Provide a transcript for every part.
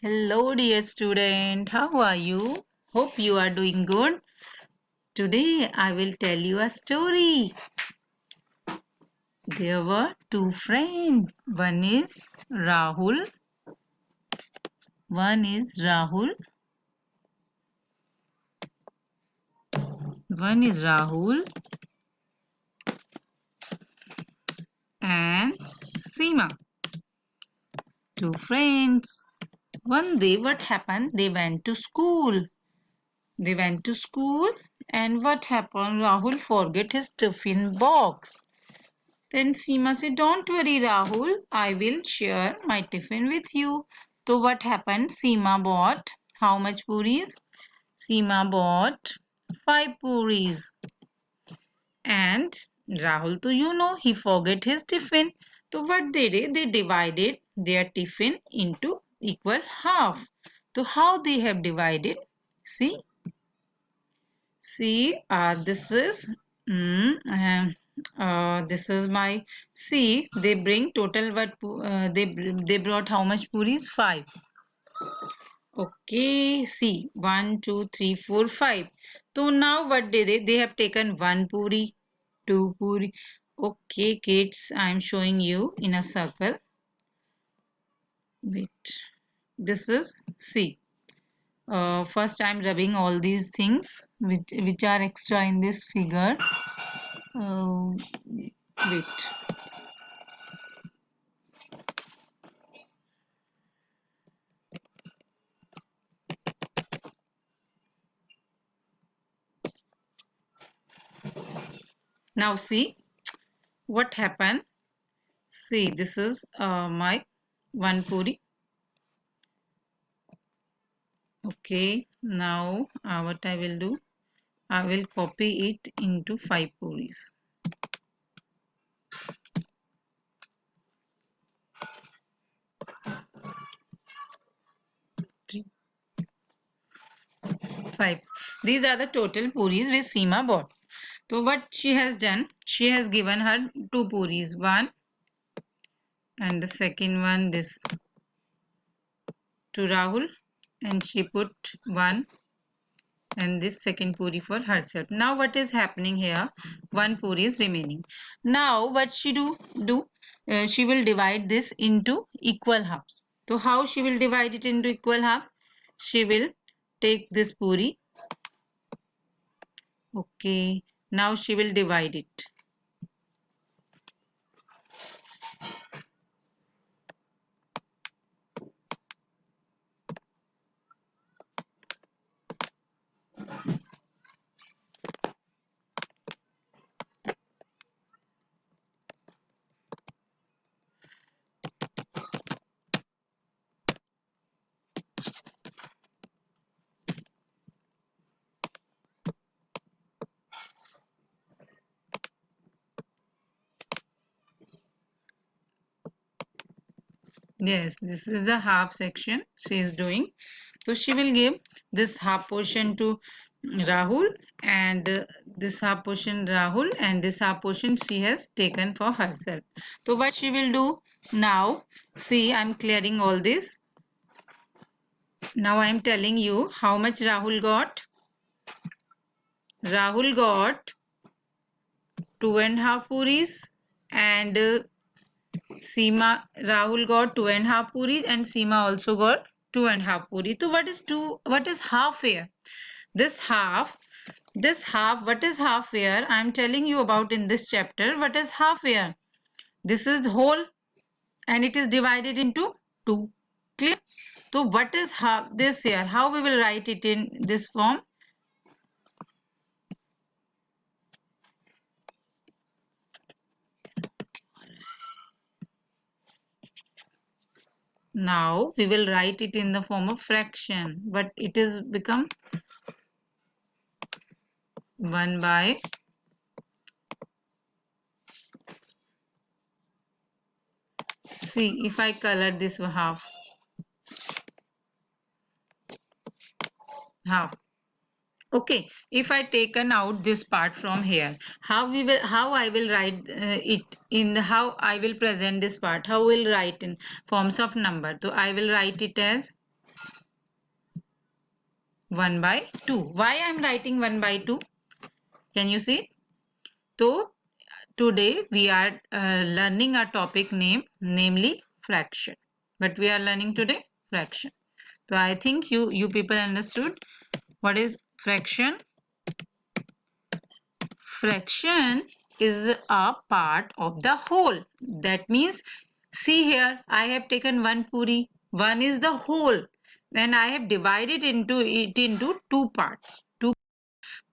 Hello, dear student. How are you? Hope you are doing good. Today, I will tell you a story. There were two friends. One is Rahul. One is Rahul and Seema. Two friends. One day, what happened? They went to school. And what happened? Rahul forget his tiffin box. Then Seema said, "Don't worry, Rahul. I will share my tiffin with you." So what happened? Seema bought how much puris? Seema bought five puris. And Rahul, to he forget his tiffin. So what they did? They divided their tiffin into equal half. So how they have divided? See, this is this is my see. They bring total they brought how much puris? Five. Okay, see 1, 2, 3, 4, 5. So now what did they? They have taken one puri, two puri. Okay, kids, I am showing you in a circle. Wait, this is see. First, I'm rubbing all these things which are extra in this figure. Wait. Now see what happened. See, this is my one puri. Okay, now what I will do, I will copy it into five puris. Three, five. These are the total puris which Seema bought. So what she has done, she has given her two puris, one and the second one this to Rahul, and she put one and this second puri for herself. Now what is happening here? One puri is remaining. Now what she do? She will divide this into equal halves. So how she will divide it into equal half? She will take this puri. Okay. Now she will divide it. Yes, this is the half section she is doing. So she will give this half portion to Rahul and this half portion Rahul and this half portion she has taken for herself. So what she will do now, see, I'm clearing all this. Now I'm telling you how much Rahul got. Rahul got 2.5 puris and Seema, Rahul got 2.5 puris and Seema also got 2.5 puris. So what is two? What is half here? This half, what is half here? I am telling you about in this chapter. What is half here? This is whole and it is divided into two. Clear? So what is half this here? How we will write it in this form? Now we will write it in the form of fraction, but it is become 1 by see if I color this half. Okay, if I taken out this part from here, how I will write it in the how I will present this part, how will write in forms of number. So I will write it as 1 by 2. Why I am writing 1 by 2? Can you see? So today we are learning a topic name, namely fraction. What we are learning today? Fraction. So I think you people understood what is fraction. Fraction is a part of the whole. That means, see here, I have taken one puri. One is the whole. Then I have divided into two parts.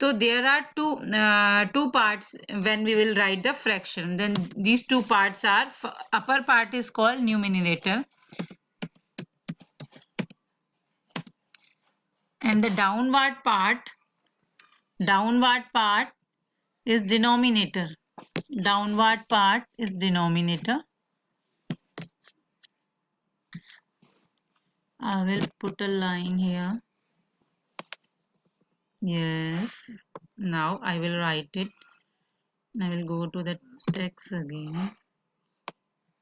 So there are two parts when we will write the fraction. Then these two parts are, upper part is called numerator and the downward part is denominator. Downward part is denominator. I will put a line here. Yes. Now I will write it. I will go to the text again. I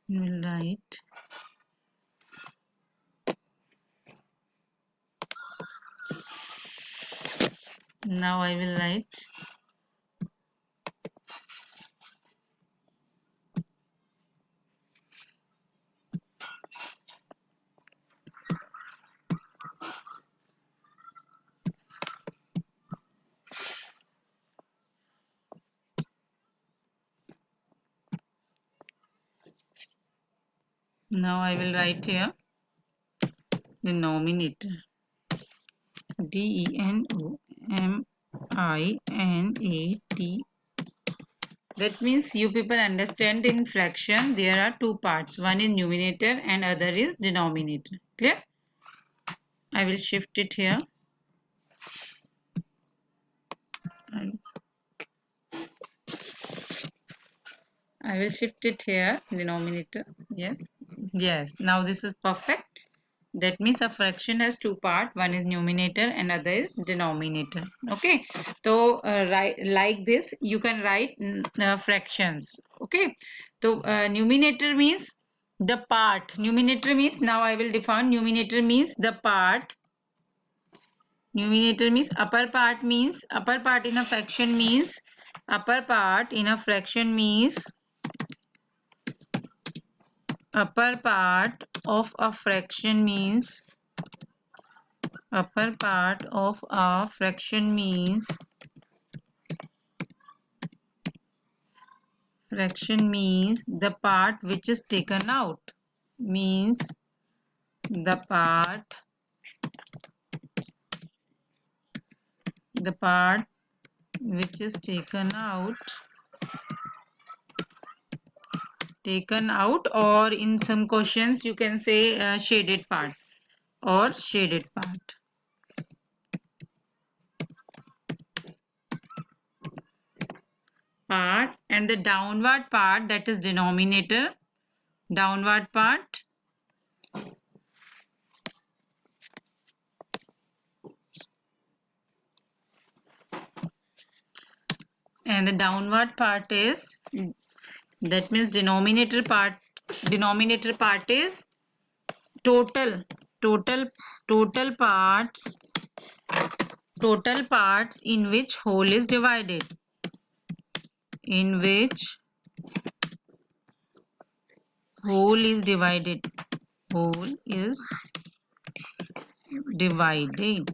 will write. Now I will write. Now I will write here denominator. denominator. That means you people understand in fraction there are two parts. One is numerator and other is denominator. Clear? I will shift it here. I will shift it here, denominator. Yes. Yes. Now this is perfect. That means a fraction has two parts. One is numerator and other is denominator. Okay. So like this, you can write fractions. Okay. So numerator means the part. Numerator means, now I will define numerator means the part. Numerator means upper part in a fraction means upper part in a fraction means upper part of a fraction means upper part of a fraction means the part which is taken out, means the part which is taken out, or in some questions you can say shaded part or shaded part. And the downward part, that is denominator, downward part and the downward part is, that means denominator part is total parts in which whole is divided, whole is divided.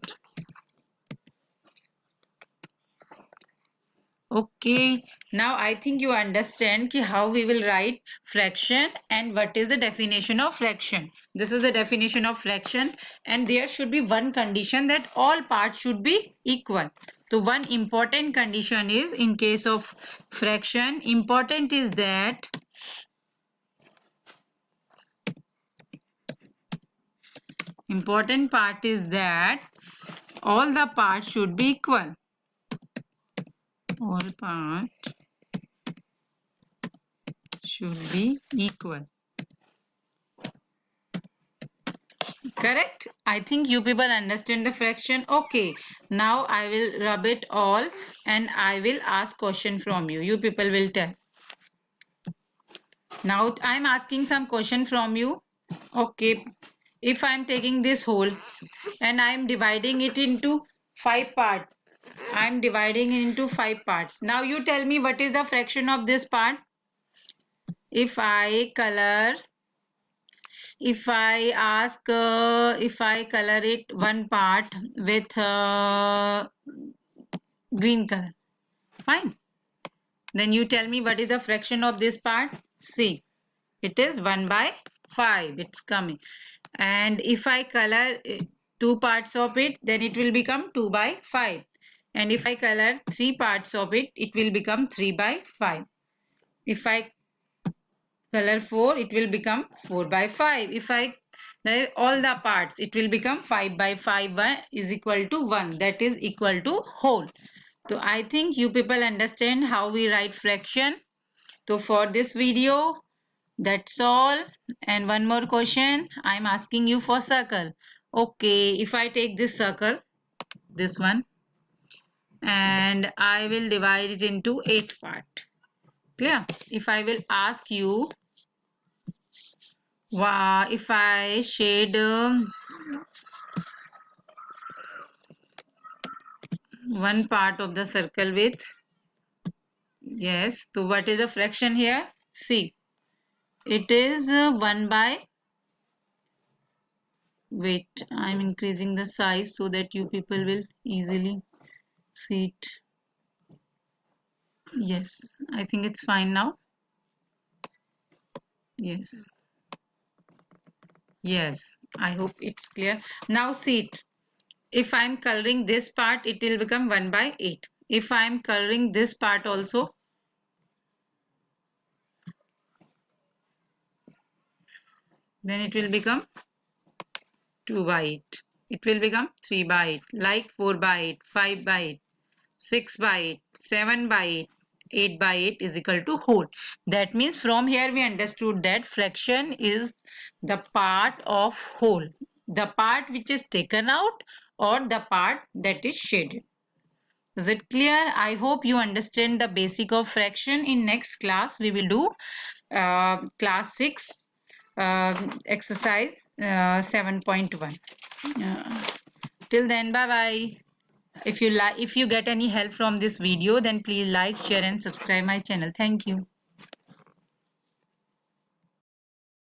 Okay, now I think you understand how we will write fraction and what is the definition of fraction. This is the definition of fraction, and there should be one condition, that all parts should be equal. So one important condition is, in case of fraction, important is that important part is that all the parts should be equal. All parts should be equal. Correct? I think you people understand the fraction. Okay, now I will rub it all and I will ask question from you. You people will tell. Now I'm asking some question from you. Okay, if I'm taking this whole and I'm dividing it into 5 parts, I'm dividing it into 5 parts. Now you tell me what is the fraction of this part. If I color, if I ask, if I color it one part with green color, fine. Then you tell me what is the fraction of this part. See, it is 1 by 5. It's coming. And if I color 2 parts of it, then it will become 2 by 5. And if I color 3 parts of it, it will become 3 by 5. If I color 4, it will become 4 by 5. If I color all the parts, it will become 5 by 5 is equal to 1. That is equal to whole. So I think you people understand how we write fraction. So for this video, that's all. And one more question, I'm asking you for circle. Okay, if I take this circle, this one, and I will divide it into 8 parts. Clear? If I will ask you, if I shade one part of the circle with, yes, so what is the fraction here? See, it is 1 by, wait, I'm increasing the size so that you people will easily see it. Yes, I think it's fine now. Yes. Yes, I hope it's clear. Now see it. If I'm coloring this part, it will become 1 by 8. If I'm coloring this part also, then it will become 2 by 8. It will become 3 by 8, like 4 by 8, 5 by 8, 6 by 8, 7 by 8, 8 by 8 is equal to whole. That means from here we understood that fraction is the part of whole, the part which is taken out or the part that is shaded. Is it clear? I hope you understand the basic of fraction. In next class, we will do class 6 exercise 7.1. Till then, bye bye. If you get any help from this video, then please like, share and subscribe my channel. Thank you.